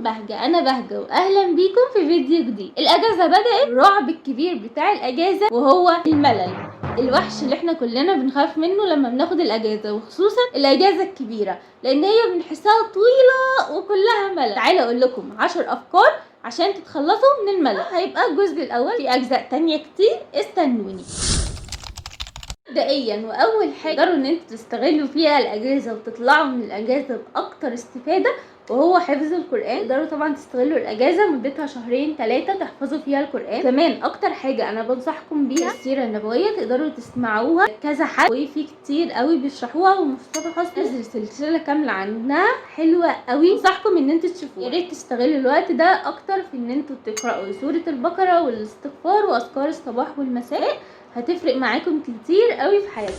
معاكم بهجة. انا بهجة واهلا بيكم في فيديو جديد. الاجازة بدأت، الرعب الكبير بتاع الاجازة وهو الملل، الوحش اللي احنا كلنا بنخاف منه لما بناخد الاجازة، وخصوصا الاجازة الكبيرة لان هي بنحسها طويلة وكلها ملل. تعالى اقول لكم 10 افكار عشان تتخلصوا من الملل. هيبقى الجزء الاول، في اجزاء تانية كتير، استنوني. مبدئيا واول حاجه تقدروا ان انتوا تستغلوا فيها الاجازه وتطلعوا من الاجازه باكتر استفاده وهو حفظ القران. تقدروا طبعا تستغلوا الاجازه مدتها 2-3 تحفظوا فيها القران. كمان اكتر حاجه انا بنصحكم بيها السيره النبويه، تقدروا تسمعوها كذا حد وفي كتير قوي بيشرحوها، ومصطفى حسني نزل سلسله كامله عنها حلوه قوي، انصحكم ان انتوا تشوفوها. يا ريت تستغلوا الوقت ده اكتر في ان انتوا تقراوا سوره البقره والاستغفار واذكار الصباح والمساء، هتفرق معاكم كتير قوي في حياتكم.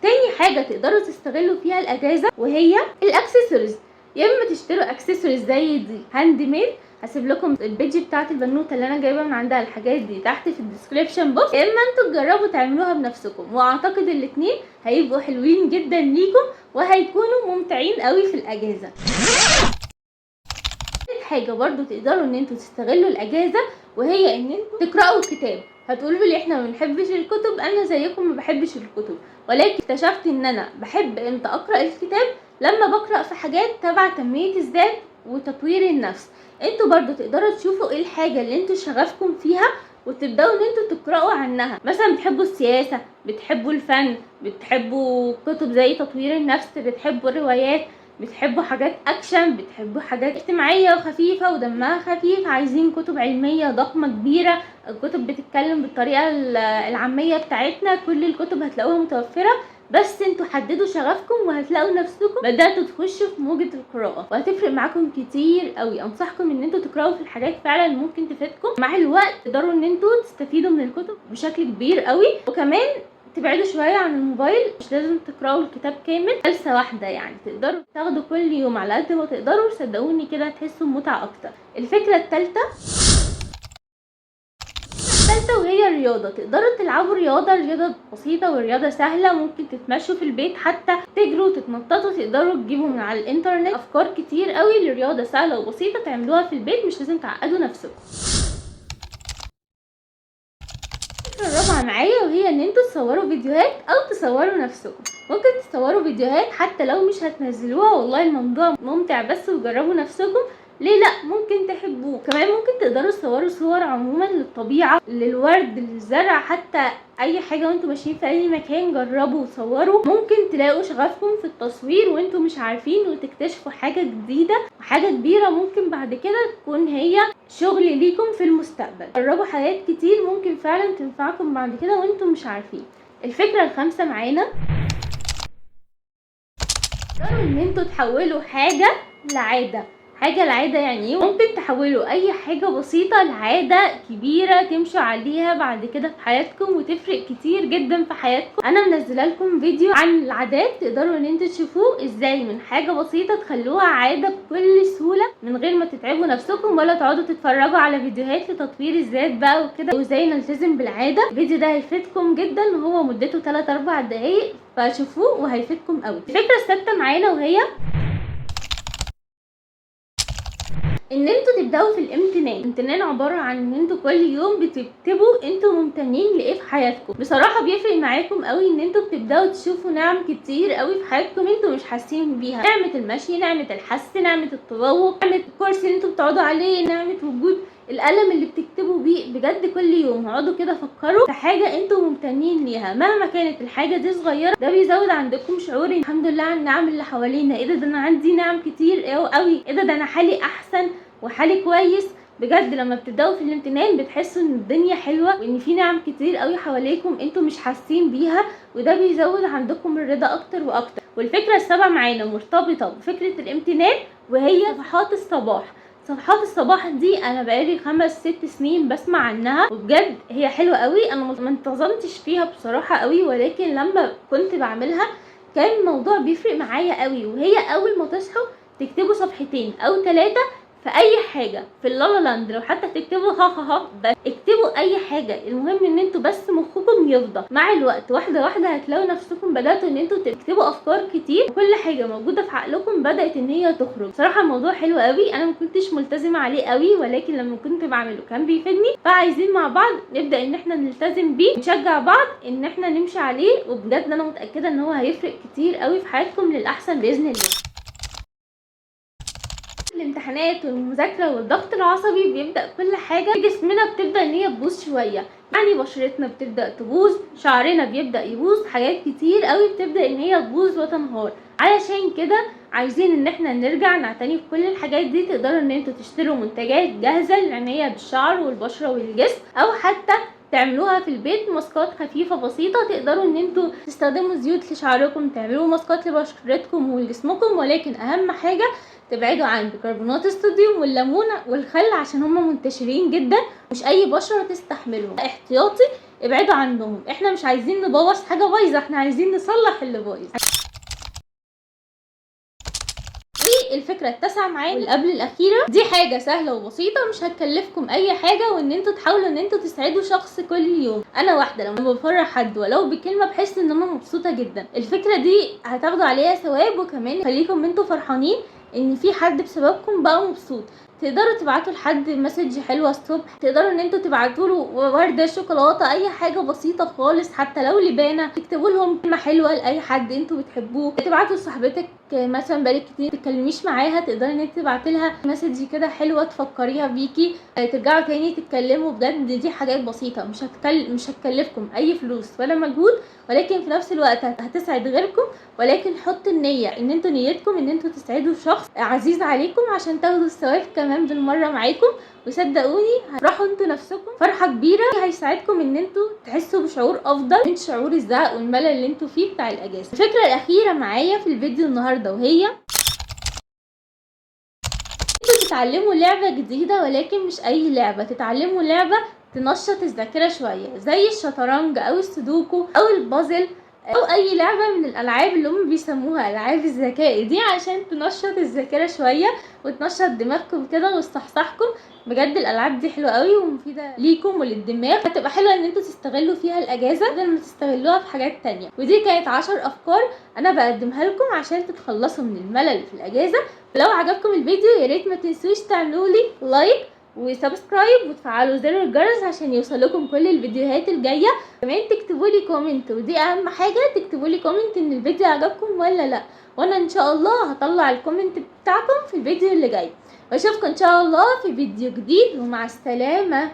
تاني حاجة تقدروا تستغلوا فيها الاجازة وهي الاكسسوارز. يا اما تشتروا اكسسوارز زي دي هاند ميد، هسيب لكم البيج بتاعت البنوته اللي انا جايبه من عندها الحاجات دي تحت في الديسكريبشن بوكس، يا اما انتوا تجربوا تعملوها بنفسكم، واعتقد الاتنين هيبقوا حلوين جدا ليكم وهيكونوا ممتعين قوي في الاجازة. حاجة برضو تقدروا ان انتوا تستغلوا الاجازة وهي ان انتوا تقرأوا كتاب. هتقولوا لي احنا ما بنحبش الكتب، انا زيكم ما بحبش الكتب، ولكن اكتشفت ان انا بحب امتى اقرأ الكتاب لما بقرأ في حاجات تبع تنمية الذات وتطوير النفس. انتوا برضو تقدروا تشوفوا ايه الحاجة اللي انتوا شغفكم فيها وتبداوا ان انتوا تقرأوا عنها. مثلا بتحبوا السياسة، بتحبوا الفن، بتحبوا كتب زي تطوير النفس، بتحبوا الروايات، بتحبوا حاجات اكشن، بتحبوا حاجات اجتماعيه وخفيفه ودمها خفيف، عايزين كتب علميه ضخمه كبيره، كتب بتتكلم بالطريقه العاميه بتاعتنا، كل الكتب هتلاقوها متوفره. بس انتوا حددوا شغفكم وهتلاقوا نفسكم بداتوا تخشوا في موجه القراءه، وهتفرق معاكم كتير قوي. انصحكم ان انتوا تقراوا في الحاجات فعلا ممكن تفيدكم. مع الوقت تقدروا ان انتوا تستفيدوا من الكتب بشكل كبير قوي. وكمان تبعدوا شويه عن الموبايل، مش لازم تقراوا الكتاب كامل، جلسه واحده يعني، تقدروا تاخدوا كل يوم على قد ما تقدروا، صدقوني كده هتحسوا بمتعه اكتر. الفكره الثالثه وهي الرياضه. تقدروا تلعبوا رياضه بسيطه ورياضه سهله، ممكن تتمشوا في البيت، حتى تجروا تتنططوا، تقدروا تجيبوا من على الانترنت افكار كتير قوي لرياضه سهله وبسيطه تعملوها في البيت، مش لازم تعقدوا نفسكم. الرابعه معايا وهي ان انتوا تصوروا فيديوهات او تصوروا نفسكم. ممكن تصوروا فيديوهات حتى لو مش هتنزلوها، والله الموضوع ممتع بس، وجربوا نفسكم، ليه لا، ممكن تحبوه. كمان ممكن تقدروا تصوروا صور عموما للطبيعه، للورد، للزرع، حتى اي حاجه وانتوا ماشيين في اي مكان جربوا وصوروا. ممكن تلاقوا شغفكم في التصوير وانتوا مش عارفين، وتكتشفوا حاجه جديده وحاجه كبيره ممكن بعد كده تكون هي شغل ليكم في المستقبل. جربوا حاجات كتير ممكن فعلا تنفعكم بعد كده وانتوا مش عارفين. الفكره الخامسه معانا تقدروا ان انتوا تحولوا حاجه لعاده. حاجه العاده يعني ايه؟ ممكن تحولوا اي حاجه بسيطه لعاده كبيره تمشوا عليها بعد كده في حياتكم وتفرق كتير جدا في حياتكم. انا منزله لكم فيديو عن العادات، تقدروا ان انتوا تشوفوه ازاي من حاجه بسيطه تخلوها عاده بكل سهوله من غير ما تتعبوا نفسكم ولا تقعدوا تتفرجوا على فيديوهات لتطوير الذات بقى وكده وازاي نلتزم بالعاده. الفيديو ده هيفيدكم جدا وهو مدته 3-4 دقايق، فشوفوه وهيفيدكم قوي. الفكره السادسه معانا وهي ان انتوا تبداوا في الامتنان. الامتنان عباره عن ان انتوا كل يوم بتكتبوا انتوا ممتنين لايه في حياتكم. بصراحه بيفرق معاكم قوي ان انتوا بتبداوا تشوفوا نعم كتير قوي في حياتكم انتوا مش حاسين بيها، نعمه المشي، نعمه الحس، نعمه التذوق، نعمه الكرسي اللي انتوا بتقعدوا عليه، نعمه وجود القلم اللي بتكتبوا بيه. بجد كل يوم اقعدوا كده فكروا في حاجه انتوا ممتنين ليها مهما كانت الحاجه دي صغيره، ده بيزود عندكم شعور الحمد لله على النعم اللي حوالينا. ايه ده انا عندي نعم كتير قوي، ايه ده انا حالي احسن وحالي كويس. بجد لما بتبداوا في الامتنان بتحسوا ان الدنيا حلوه وان في نعم كتير قوي حواليكم انتوا مش حاسين بيها، وده بيزود عندكم الرضا اكتر واكتر. والفكره السابعه معانا مرتبطه بفكره الامتنان وهي صفحات الصباح. صفحات الصباح دي انا بقالي 5-6 سنين بسمع عنها، وبجد هي حلوه قوي. انا ما انتظمتش فيها بصراحه قوي، ولكن لما كنت بعملها كان الموضوع بيفرق معايا قوي. وهي اول ما تصحوا تكتبوا صفحتين او 3 في اي حاجه في اللالا لاند، لو حتى تكتبوا ها ها ها بس اكتبوا اي حاجه، المهم ان انتوا بس مخكم يفضى. مع الوقت واحده واحده هتلاقوا نفسكم بداتوا ان انتوا تكتبوا افكار كتير، وكل حاجه موجوده في عقلكم بدات ان هي تخرج. صراحه الموضوع حلو قوي، انا ما كنتش ملتزمه عليه قوي، ولكن لما كنت بعمله كان بيفيدني، فعايزين مع بعض نبدا ان احنا نلتزم بيه، نشجع بعض ان احنا نمشي عليه، وبجد انا متاكده ان هو هيفرق كتير قوي في حياتكم للاحسن باذن الله. الامتحانات والمذاكره والضغط العصبي بيبدا كل حاجه في جسمنا بتبدا ان هي تبوظ شويه، يعني بشرتنا بتبدا تبوظ، شعرنا بيبدا يبوظ، حاجات كتير قوي بتبدا ان هي تبوظ وتنهار. علشان كده عايزين ان احنا نرجع نعتني بكل الحاجات دي. تقدروا ان انتوا تشتروا منتجات جاهزه للعنايه بالشعر والبشره والجسم، او حتى تعملوها في البيت، ماسكات خفيفه بسيطه. تقدروا ان انتوا تستخدموا زيوت لشعركم، تعملوا ماسكات لبشرتكم ولجسمكم، ولكن اهم حاجه تبعدوا عن بيكربونات الصوديوم والليمون والخل، عشان هما منتشرين جدا مش اي بشره تستحملهم. احتياطي ابعدوا عنهم، احنا مش عايزين نبوظ حاجه بايظه، احنا عايزين نصلح اللي بايظ. الفكره التاسعه معانا واللي قبل الاخيره، دي حاجه سهله وبسيطه مش هتكلفكم اي حاجه، وان انتوا تحاولوا ان انتوا تسعدوا شخص كل يوم. انا واحده لما بفرح حد ولو بكلمه بحس ان انا مبسوطه جدا. الفكره دي هتاخدوا عليها ثواب، وكمان خليكم انتوا فرحانين ان في حد بسببكم بقى مبسوط. تقدروا تبعتوا لحد مسج حلوه الصبح، تقدروا ان انتوا تبعتوا له ورده، شوكولاته، اي حاجه بسيطه خالص، حتى لو لبانه. تكتبوا لهم كلمه حلوه لاي حد انتوا بتحبوه. تبعتوا لصاحبتك مثلا بقالك كتير تتكلميش معاها، تقدري ان انت تبعتي لها مسج كده حلوه تفكريها بيكي، ترجعوا تاني تتكلموا. بجد دي حاجات بسيطه مش هتكلفكم اي فلوس ولا مجهود، ولكن في نفس الوقت هتسعد غيركم. ولكن حطوا النيه ان انتوا نيتكم ان انتوا تسعدوا شخص عزيز عليكم عشان تاخدوا الثواب كمان بالمره معاكم. وصدقوني هتفرحوا انتوا نفسكم فرحه كبيره، هيساعدكم ان انتوا تحسوا بشعور افضل من شعور الزهق والملل اللي انتوا فيه بتاع الاجازه. الفكره الاخيره معايا في الفيديو النهارده وهي انتوا تتعلموا لعبه جديده، ولكن مش اي لعبه، تتعلموا لعبه تنشط الذاكره شويه، زي الشطرنج او السودوكو او البازل، او اي لعبه من الالعاب اللي هم بيسموها العاب الذكاء دي، عشان تنشط الذاكره شويه وتنشط دماغكم كده وتصحصحكم. بجد الالعاب دي حلوه قوي ومفيده ليكم وللدماغ، هتبقى حلوه ان انتوا تستغلوا فيها الاجازه بدل ما تستغلوها في حاجات تانية. ودي كانت 10 افكار انا بقدمها لكم عشان تتخلصوا من الملل في الاجازه. ولو عجبكم الفيديو يا ريت ما تنسوش تعملوا لي لايك وسبسكرايب وتفعلوا زر الجرس عشان يوصلكم كل الفيديوهات الجايه. كمان تكتبوا لي كومنت، ودي اهم حاجه، تكتبوا لي كومنت ان الفيديو عجبكم ولا لا، وانا ان شاء الله هطلع الكومنت بتاعكم في الفيديو اللي جاي. واشوفكم ان شاء الله في فيديو جديد، ومع السلامه.